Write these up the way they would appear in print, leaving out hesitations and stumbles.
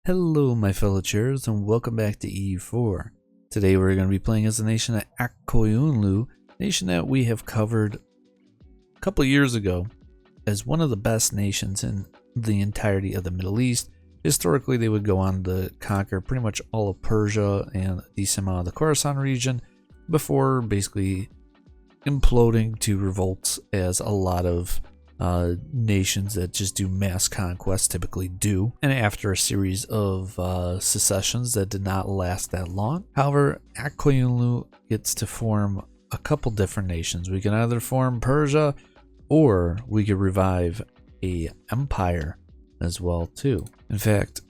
Hello my fellow cheers and welcome back to EU4. Today we're going to be playing as the nation of Eu4 nation that we have covered a couple years ago as one of the best nations in the entirety of the Middle East. Historically they would go on to conquer pretty much all of Persia and a decent amount of the Khorasan region before basically imploding to revolts as a lot of nations that just do mass conquest typically do, and after a series of secessions that did not last that long. However, Eu4 gets to form a couple different nations. We can either form Persia or we could revive a empire as well too. In fact,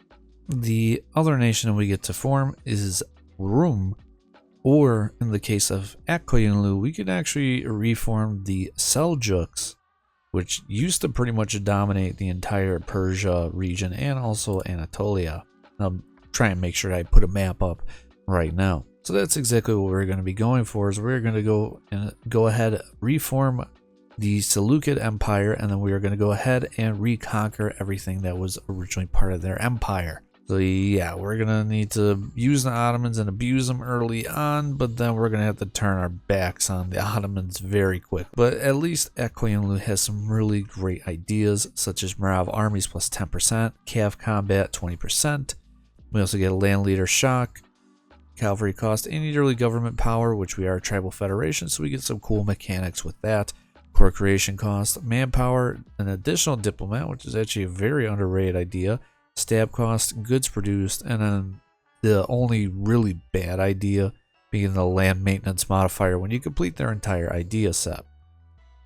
the other nation we get to form is Rum, or in the case of Eu4 we could actually reform the Seljuks, which used to pretty much dominate the entire Persia region and also Anatolia. I'll try and make sure I put a map up right now. So that's exactly what we're going to be going for, is we're going to go ahead, reform the Seljuk Empire, and then we are going to go ahead and reconquer everything that was originally part of their empire. So yeah, we're going to need to use the Ottomans and abuse them early on, but then we're going to have to turn our backs on the Ottomans very quick. But at least Eu4 has some really great ideas, such as morale of armies plus 10%, cav combat 20%. We also get a land leader shock, cavalry cost, and yearly government power, which we are a tribal federation, so we get some cool mechanics with that. Core creation cost, manpower, an additional diplomat, which is actually a very underrated idea. Stab cost, goods produced, and then the only really bad idea being the land maintenance modifier when you complete their entire idea set.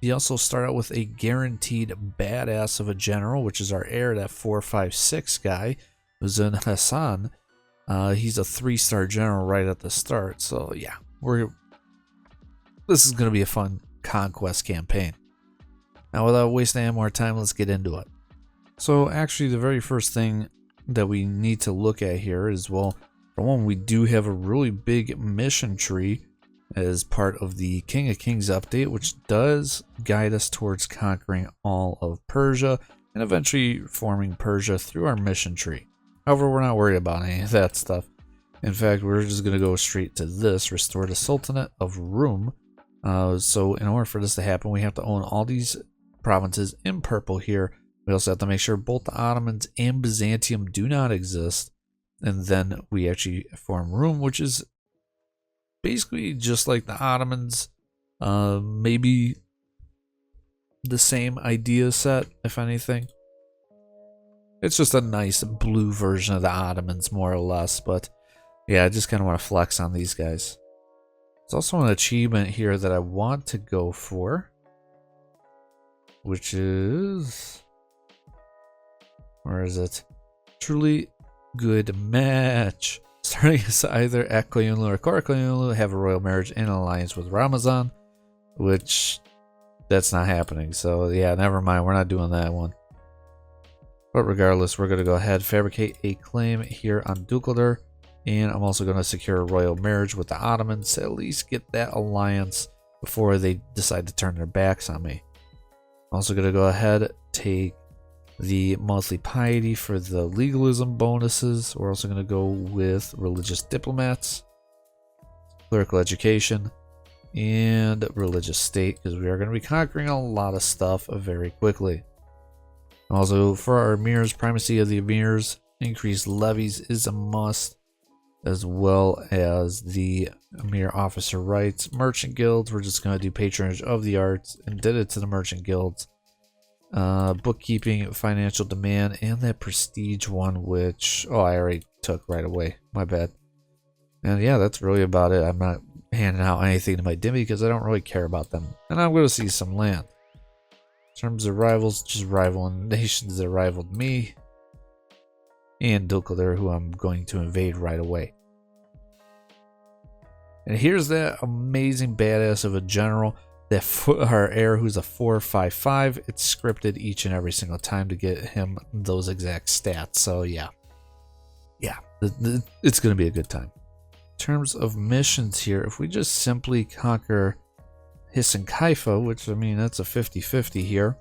You also start out with a guaranteed badass of a general, which is our heir, that 456 guy, Uzun Hassan. He's a 3-star general right at the start, so yeah, this is going to be a fun conquest campaign. Now without wasting any more time, let's get into it. So actually the very first thing that we need to look at here is, well, for one, we do have a really big mission tree as part of the King of Kings update, which does guide us towards conquering all of Persia and eventually forming Persia through our mission tree. However, we're not worried about any of that stuff. In fact, we're just going to go straight to this, restore the Sultanate of Rum. So in order for this to happen, we have to own all these provinces in purple here. We also have to make sure both the Ottomans and Byzantium do not exist. And then we actually form Rum, which is basically just like the Ottomans. Maybe the same idea set, if anything. It's just a nice blue version of the Ottomans, more or less. But yeah, I just kind of want to flex on these guys. There's also an achievement here that I want to go for, which is... where is it? Truly good match. Starting as either Eu4 or Eu4 have a royal marriage and alliance with Ramazan, which that's not happening. So yeah, never mind. We're not doing that one. But regardless, we're going to go ahead, fabricate a claim here on Dulkadir, and I'm also going to secure a royal marriage with the Ottomans to at least get that alliance before they decide to turn their backs on me. I'm also going to go ahead, take the monthly piety for the legalism bonuses. We're also going to go with religious diplomats, clerical education, and religious state, because we are going to be conquering a lot of stuff very quickly. Also, for our emirs, primacy of the emirs, increased levies is a must, as well as the emir officer rights. Merchant guilds, we're just going to do patronage of the arts and did it to the merchant guilds. Bookkeeping, financial demand, and that prestige one, which I already took right away, my bad. And yeah, that's really about it. I'm not handing out anything to my dimmy because I don't really care about them, and I'm going to see some land. In terms of rivals, just rivaling nations that rivaled me, and Dulkadir, who I'm going to invade right away. And here's that amazing badass of a general, that our heir, who's a 455. It's scripted each and every single time to get him those exact stats. So yeah, it's going to be a good time. In terms of missions here, if we just simply conquer Hisan Kaifa, which I mean that's a 50-50 here,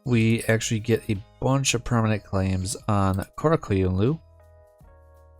we actually get a bunch of permanent claims on Eu4,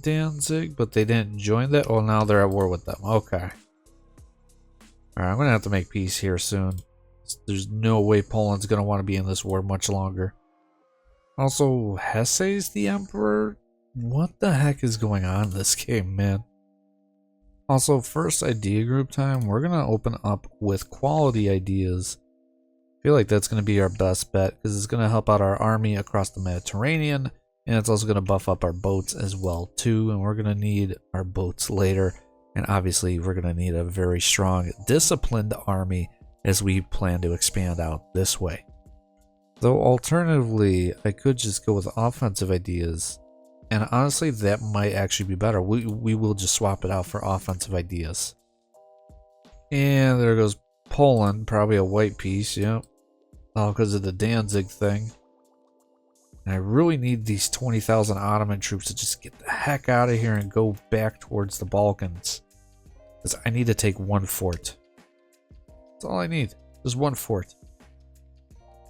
Danzig, but they didn't join that. Oh, now they're at war with them. Okay. Alright, I'm gonna have to make peace here soon. There's no way Poland's gonna want to be in this war much longer. Also, Hesse's the emperor? What the heck is going on in this game, man? Also, first idea group time, we're gonna open up with quality ideas. I feel like that's gonna be our best bet because it's gonna help out our army across the Mediterranean, and it's also gonna buff up our boats as well too, and we're gonna need our boats later. And obviously we're gonna need a very strong, disciplined army as we plan to expand out this way. Though alternatively, I could just go with offensive ideas. And honestly, that might actually be better. We will just swap it out for offensive ideas. And there goes Poland, probably a white piece, yep. Oh, because of the Danzig thing. And I really need these 20,000 Ottoman troops to just get the heck out of here and go back towards the Balkans. Because I need to take one fort. That's all I need. Just one fort.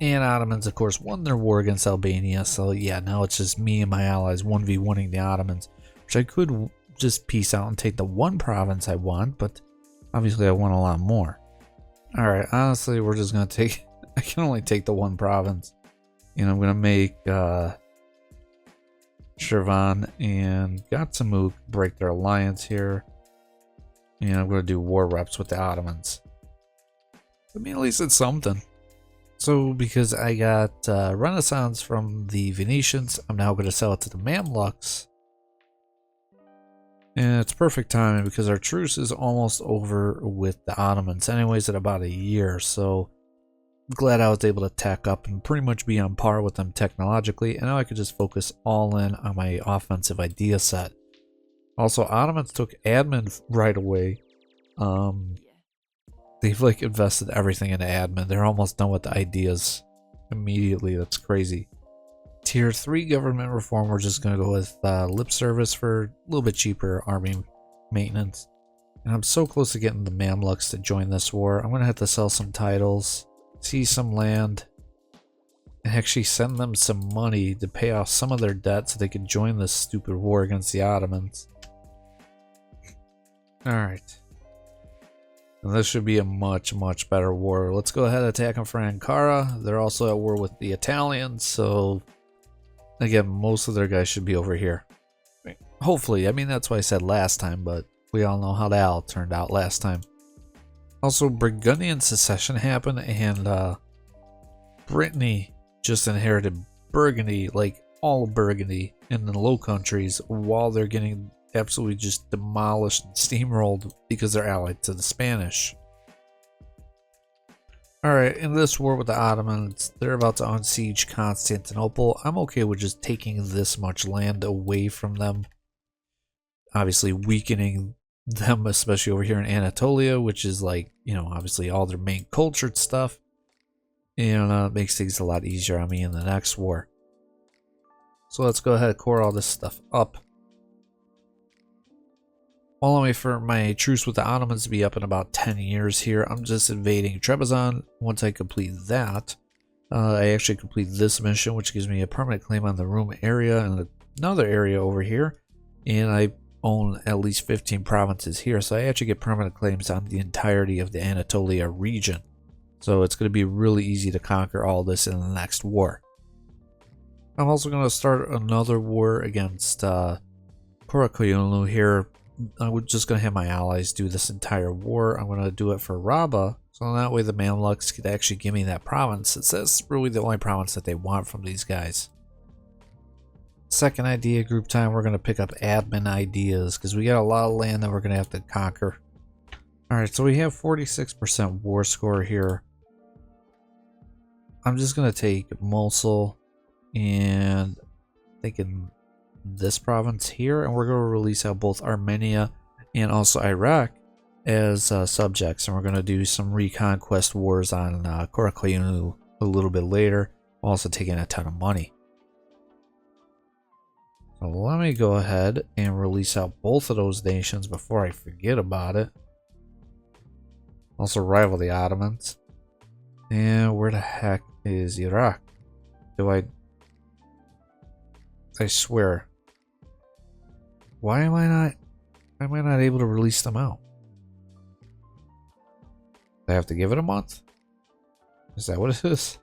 And Ottomans, of course, won their war against Albania. So yeah, now it's just me and my allies 1v1ing the Ottomans. Which I could just peace out and take the one province I want. But obviously I want a lot more. Alright, honestly, we're just going to take... I can only take the one province. You know, I'm going to make Shirvan and Gatsamuk break their alliance here. And I'm going to do war reps with the Ottomans. I mean, at least it's something. So, because I got Renaissance from the Venetians, I'm now going to sell it to the Mamluks. And it's perfect timing because our truce is almost over with the Ottomans. Anyways, at about a year. So, I'm glad I was able to tack up and pretty much be on par with them technologically. And now I could just focus all in on my offensive idea set. Also, Ottomans took admin right away. They've like invested everything into admin. They're almost done with the ideas immediately. That's crazy. Tier 3 government reform, we're just going to go with lip service for a little bit cheaper army maintenance. And I'm so close to getting the Mamluks to join this war. I'm going to have to sell some titles, seize some land, and actually send them some money to pay off some of their debt so they can join this stupid war against the Ottomans. Alright. And this should be a much, much better war. Let's go ahead and attack them for Ankara. They're also at war with the Italians, so again, most of their guys should be over here. Hopefully, I mean, that's what I said last time, but we all know how that all turned out last time. Also, Burgundian secession happened, and Brittany just inherited Burgundy, like all of Burgundy in the Low Countries, while they're getting absolutely just demolished and steamrolled because they're allied to the Spanish. Alright, in this war with the Ottomans, they're about to unsiege Constantinople. I'm okay with just taking this much land away from them. Obviously weakening them, especially over here in Anatolia, which is like, you know, obviously all their main cultured stuff. And it makes things a lot easier on me in the next war. So let's go ahead and core all this stuff up. While I wait for my truce with the Ottomans to be up in about 10 years here, I'm just invading Trebizond. Once I complete that, I actually complete this mission, which gives me a permanent claim on the Rum area and another area over here. And I own at least 15 provinces here, so I actually get permanent claims on the entirety of the Anatolia region. So it's going to be really easy to conquer all this in the next war. I'm also going to start another war against Korakoyunlu here. I'm just going to have my allies do this entire war. I'm going to do it for Rabah, so that way the Mamluks could actually give me that province, since that's really the only province that they want from these guys. Second idea group time, we're going to pick up admin ideas, because we got a lot of land that we're going to have to conquer. Alright, so we have 46% war score here. I'm just going to take Mosul and thinking this province here, and we're going to release out both Armenia and also Iraq as subjects, and we're going to do some reconquest wars on Korakoyunlu a little bit later, also taking a ton of money. So let me go ahead and release out both of those nations before I forget about it. Also rival the Ottomans. And where the heck is Iraq? I swear. Why am I not able to release them out? I have to give it a month? Is that what it is?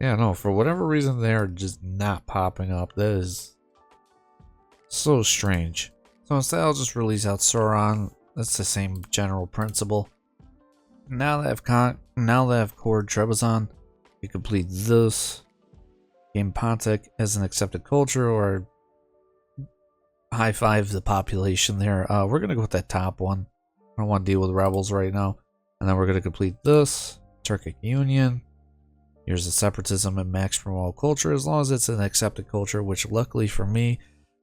Yeah, no, for whatever reason they're just not popping up. That is so strange. So instead I'll just release out Sauron. That's the same general principle. Now that I've cored Trebizond, we complete this. Gain Pontic as an accepted culture, or high five the population there. We're gonna go with that top one. I don't want to deal with rebels right now. And then we're gonna complete this. Turkic Union. Here's the separatism and max promote culture, as long as it's an accepted culture, which luckily for me,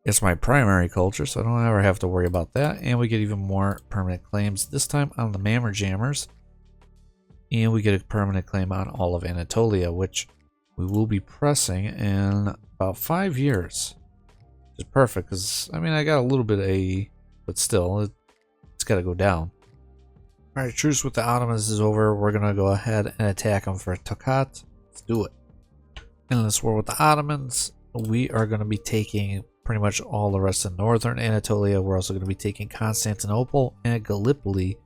it's my primary culture, so I don't ever have to worry about that. And we get even more permanent claims, this time on the Mammerjammers. And we get a permanent claim on all of Anatolia, which we will be pressing in about 5 years. Which is perfect, because, I mean, I got a little bit of AE, but still, it's got to go down. Alright, truce with the Ottomans is over. We're going to go ahead and attack them for Tokat. Let's do it. In this war with the Ottomans, we are going to be taking pretty much all the rest of northern Anatolia. We're also going to be taking Constantinople and Gallipoli.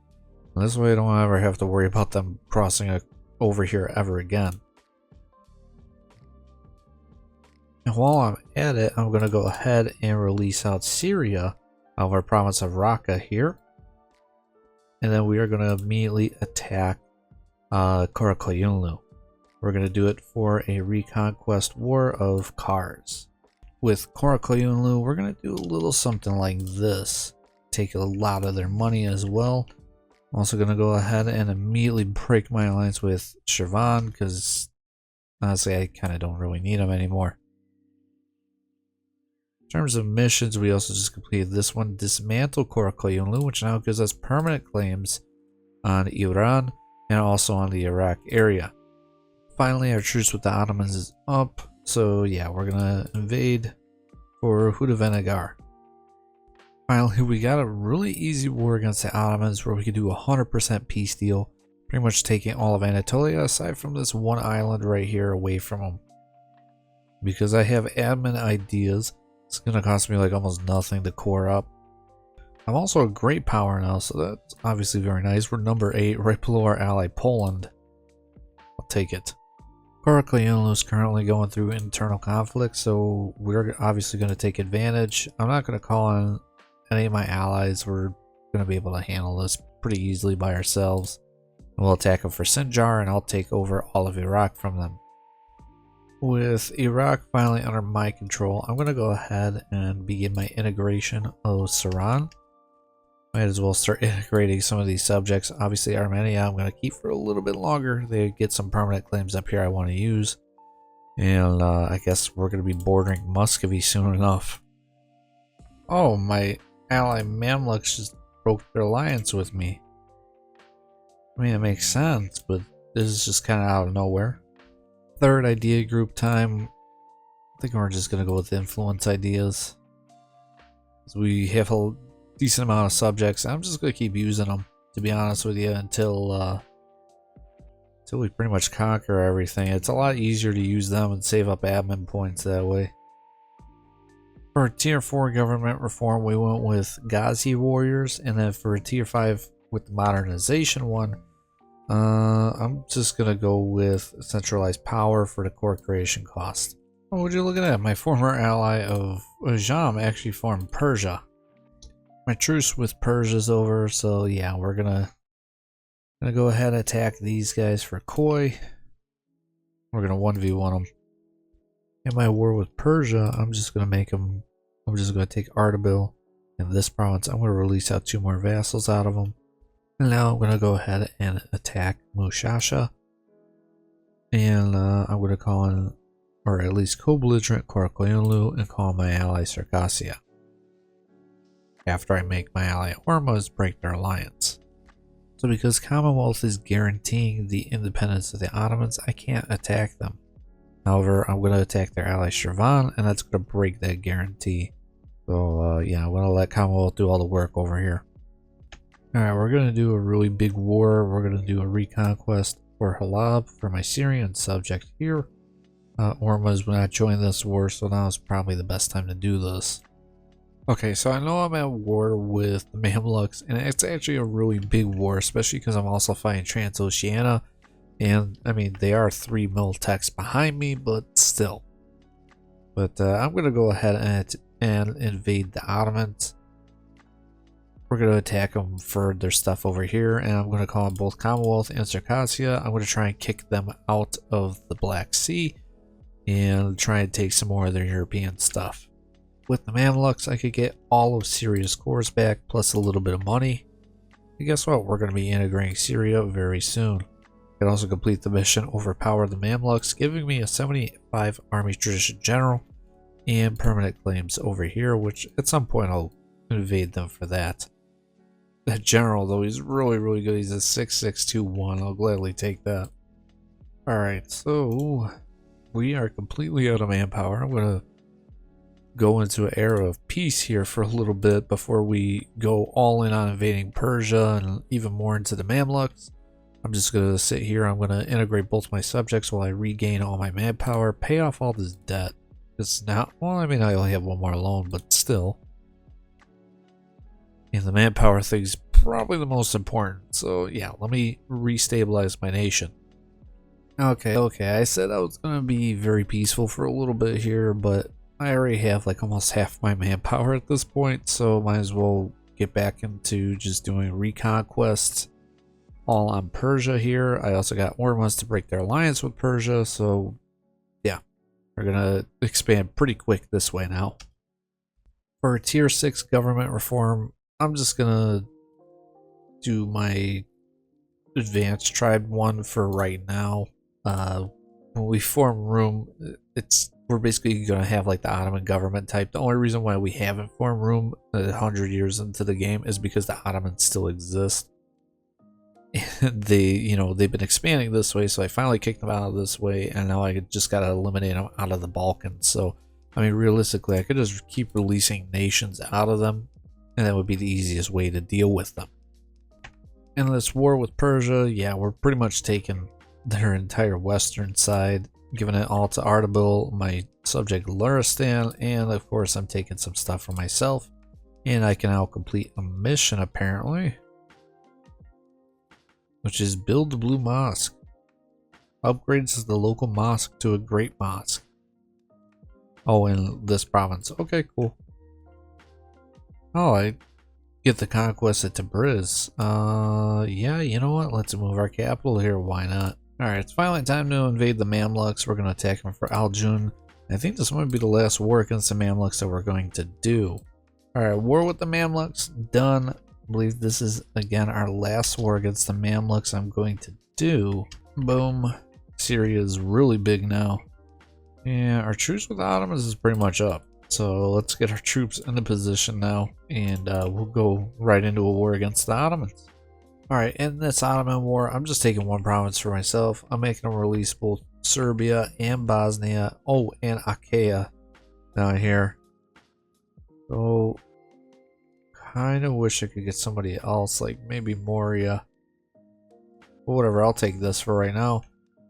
And this way I don't ever have to worry about them crossing over here ever again. And while I'm at it, I'm going to go ahead and release out Syria out of our province of Raqqa here. And then we are going to immediately attack Karakoyunlu. We're going to do it for a reconquest war of Kars. With Karakoyunlu, we're going to do a little something like this. Take a lot of their money as well. I'm also going to go ahead and immediately break my alliance with Shirvan, because honestly I kind of don't really need them anymore. In terms of missions, we also just completed this one. Dismantle Karakoyunlu, which now gives us permanent claims on Iran and also on the Iraq area. Finally, our truce with the Ottomans is up. So yeah, we're going to invade for Hudavenagar. Finally, we got a really easy war against the Ottomans where we could do a 100% peace deal. Pretty much taking all of Anatolia aside from this one island right here away from them. Because I have admin ideas, it's going to cost me like almost nothing to core up. I'm also a great power now, so that's obviously very nice. We're number 8, right below our ally Poland. I'll take it. Karakoyunlu is currently going through internal conflict, so we're obviously going to take advantage. I'm not going to call on any of my allies. We're going to be able to handle this pretty easily by ourselves. We'll attack them for Sinjar, and I'll take over all of Iraq from them. With Iraq finally under my control, I'm going to go ahead and begin my integration of Saran. Might as well start integrating some of these subjects. Obviously Armenia I'm going to keep for a little bit longer. They get some permanent claims up here I want to use. And I guess we're going to be bordering Muscovy soon enough. Oh, my ally Mamluks just broke their alliance with me. I mean, it makes sense, but this is just kind of out of nowhere. Third idea group time. I think we're just going to go with influence ideas. So we have a decent amount of subjects. I'm just going to keep using them, to be honest with you, until we pretty much conquer everything. It's a lot easier to use them and save up admin points that way. For tier 4 government reform, we went with Ghazi warriors, and then for tier 5 with the modernization one, I'm just gonna go with centralized power for the core creation cost. Oh, would you look at that? My former ally of Ajam actually formed Persia. My truce with Persia is over, so yeah, we're gonna go ahead and attack these guys for Khoi. We're gonna 1v1 them. In my war with Persia, I'm just gonna take Ardabil in this province. I'm gonna release out 2 more vassals out of them. And now I'm going to go ahead and attack Mushasha. And I'm going to call in, or at least co-belligerent Karakoyunlu, and call my ally Circassia. After I make my ally Ormuz break their alliance. So because Commonwealth is guaranteeing the independence of the Ottomans, I can't attack them. However, I'm going to attack their ally Shirvan, and that's going to break that guarantee. So yeah, I'm going to let Commonwealth do all the work over here. Alright, we're going to do a really big war. We're going to do a reconquest for Halab for my Syrian subject here. Ormuz will not join this war, so now is probably the best time to do this. Okay, so I know I'm at war with the Mamluks, and it's actually a really big war, especially because I'm also fighting Transoceania. And I mean, they are 3 mil techs behind me, but still. But I'm going to go ahead and invade the Ottomans. We're going to attack them for their stuff over here, and I'm going to call them both Commonwealth and Circassia. I'm going to try and kick them out of the Black Sea and try and take some more of their European stuff. With the Mamluks, I could get all of Syria's cores back, plus a little bit of money. And guess what? We're going to be integrating Syria very soon. I can also complete the mission Overpower the Mamluks, giving me a 75 Army Tradition General and permanent claims over here, which at some point I'll invade them for that. That general, though, he's really, really good. He's a 6621. I'll gladly take that. Alright, so we are completely out of manpower. I'm going to go into an era of peace here for a little bit before we go all in on invading Persia and even more into the Mamluks. I'm just going to sit here. I'm going to integrate both my subjects while I regain all my manpower, pay off all this debt. It's not, well, I mean, I only have one more loan, but still. And the manpower thing's probably the most important. So yeah, let me restabilize my nation. Okay, I said I was going to be very peaceful for a little bit here, but I already have like almost half my manpower at this point, so might as well get back into just doing reconquests all on Persia here. I also got Ottomans to break their alliance with Persia, so yeah, we're gonna expand pretty quick this way now. For tier 6 government reform, I'm just gonna do my advanced tribe one for right now. When we form Room, we're basically gonna have like the Ottoman government type. The only reason why we haven't formed Room 100 years into the game is because the Ottomans still exist. And they've been expanding this way, so I finally kicked them out of this way, and now I just gotta eliminate them out of the Balkans. So I mean, realistically, I could just keep releasing nations out of them, and that would be the easiest way to deal with them. In this war with Persia, yeah, we're pretty much taking their entire western side, giving it all to Ardabil, my subject Luristan, and of course I'm taking some stuff for myself. And I can now complete a mission apparently, which is build the Blue Mosque. Upgrades the local mosque to a great mosque. Oh, in this province. Okay, cool. Oh, I get the conquest at Tabriz. Yeah, you know what? Let's move our capital here. Why not? Alright, it's finally time to invade the Mamluks. We're going to attack them for Aljun. I think this might be the last war against the Mamluks that we're going to do. Alright, war with the Mamluks, done. I believe this is, again, our last war against the Mamluks I'm going to do. Boom. Syria is really big now. Yeah, our truce with the Ottomans is pretty much up. So let's get our troops into position now, and we'll go right into a war against the Ottomans. Alright, in this Ottoman war, I'm just taking one province for myself. I'm making them release both Serbia and Bosnia. Oh, and Achaia down here. So, kind of wish I could get somebody else, like maybe Moria. But whatever, I'll take this for right now.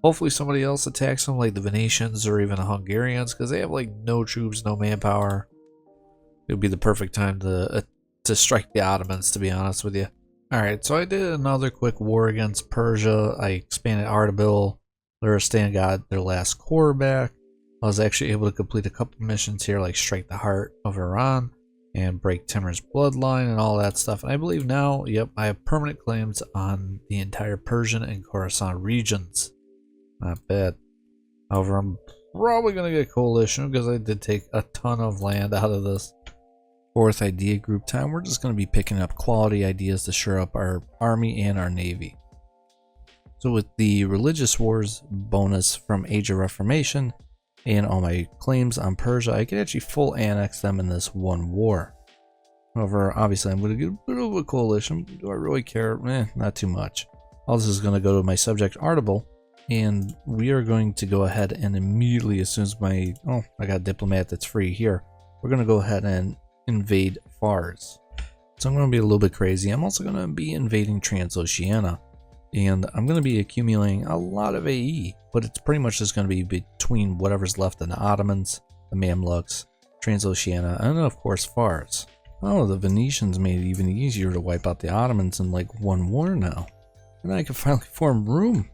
Hopefully somebody else attacks them, like the Venetians or even the Hungarians, because they have like no troops, no manpower. It would be the perfect time to strike the Ottomans, to be honest with you. Alright, so I did another quick war against Persia. I expanded Ardabil. Luristan got their last core back. I was actually able to complete a couple missions here, like strike the heart of Iran and break Timur's bloodline and all that stuff. And I believe now, yep, I have permanent claims on the entire Persian and Khorasan regions. Not bad. However, I'm probably going to get coalition because I did take a ton of land out of this. Fourth idea group time. We're just going to be picking up quality ideas to shore up our army and our navy. So with the religious wars bonus from Age of Reformation and all my claims on Persia, I could actually full annex them in this one war. However, obviously I'm going to get a bit of a coalition. Do I really care? Not too much. All this is going to go to my subject Ardabil, and we are going to go ahead and immediately, as soon as I got a diplomat that's free here, we're going to go ahead and invade Fars. So I'm going to be a little bit crazy. I'm also going to be invading Transoceania, and I'm going to be accumulating a lot of AE, but it's pretty much just going to be between whatever's left in the Ottomans, the Mamluks, Transoceania, and of course Fars. Oh, the Venetians made it even easier to wipe out the Ottomans in like one war now. And I can finally form Rome.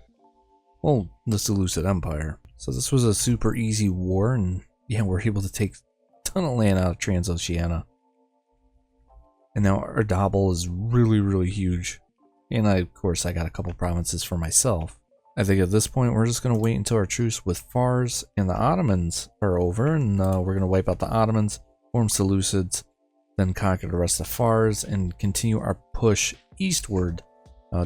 Well, the Seleucid Empire. So this was a super easy war, and yeah, we're able to take a ton of land out of Transoceania. And now Ardabal is really, really huge. And of course, I got a couple provinces for myself. I think at this point, we're just going to wait until our truce with Fars and the Ottomans are over, and we're going to wipe out the Ottomans, form Seleucids, then conquer the rest of Fars, and continue our push eastward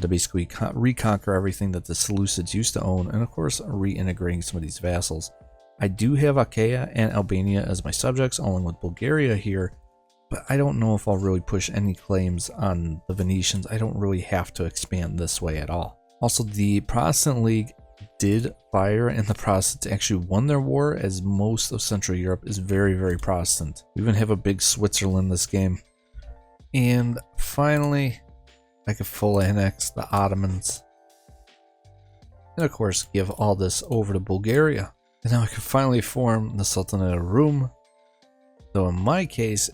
to basically reconquer everything that the Seleucids used to own, and of course, reintegrating some of these vassals. I do have Achaia and Albania as my subjects, along with Bulgaria here, but I don't know if I'll really push any claims on the Venetians. I don't really have to expand this way at all. Also, the Protestant League did fire, and the Protestants actually won their war, as most of Central Europe is very, very Protestant. We even have a big Switzerland this game. And finally, I could full annex the Ottomans. And of course, give all this over to Bulgaria. And now I can finally form the Sultanate of Rum. Though in my case,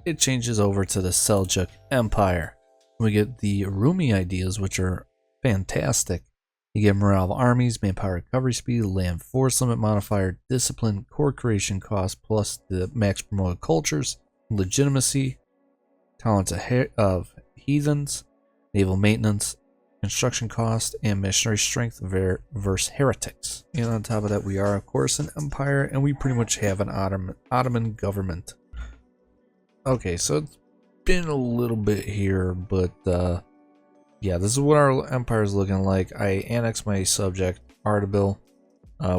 it changes over to the Seljuk Empire. We get the Rumi ideas, which are fantastic. You get morale of armies, manpower recovery speed, land force limit modifier, discipline, core creation cost, plus the max promoted cultures, legitimacy, tolerance of heathens, naval maintenance, construction cost, and missionary strength versus heretics. And on top of that, we are of course an empire, and we pretty much have an Ottoman government. Okay, so it's been a little bit here, but yeah, this is what our empire is looking like. I annexed my subject, Ardabil.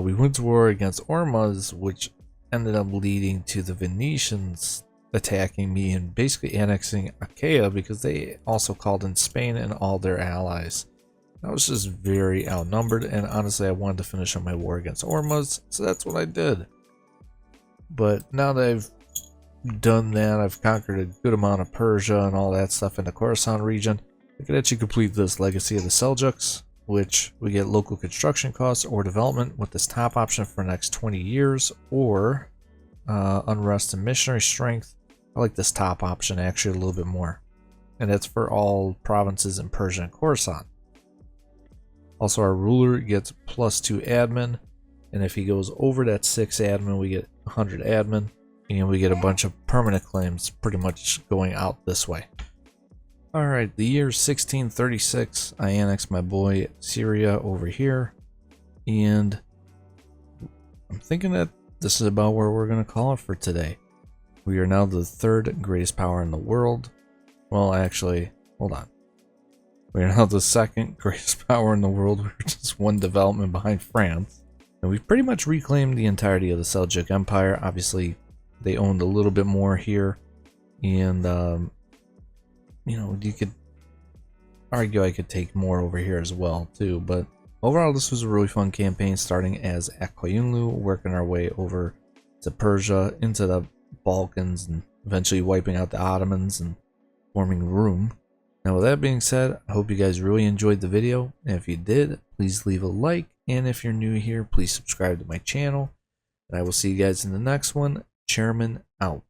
We went to war against Ormuz, which ended up leading to the Venetians attacking me and basically annexing Achaia, because they also called in Spain and all their allies. I was just very outnumbered, and honestly I wanted to finish up my war against Ormuz, so that's what I did. But now that I've done that, I've conquered a good amount of Persia and all that stuff in the Khorasan region. I could actually complete this Legacy of the Seljuks, which we get local construction costs or development with this top option for the next 20 years, or unrest and missionary strength. I like this top option actually a little bit more, and that's for all provinces in Persia and Khorasan. Also, our ruler gets +2 admin, and if he goes over that 6 admin, we get 100 admin, and we get a bunch of permanent claims pretty much going out this way. Alright, the year 1636, I annexed my boy Syria over here, and I'm thinking that this is about where we're going to call it for today. We are now the 3rd greatest power in the world. Well, actually, hold on. We are now the 2nd greatest power in the world. We're just one development behind France. And we've pretty much reclaimed the entirety of the Seljuk Empire. Obviously, they owned a little bit more here, and you know, you could argue I could take more over here as well too, but overall this was a really fun campaign, starting as Akkoyunlu, working our way over to Persia, into the Balkans, and eventually wiping out the Ottomans and forming Rum. Now with that being said, I hope you guys really enjoyed the video, and if you did, please leave a like, and if you're new here, please subscribe to my channel, and I will see you guys in the next one. Chairman out.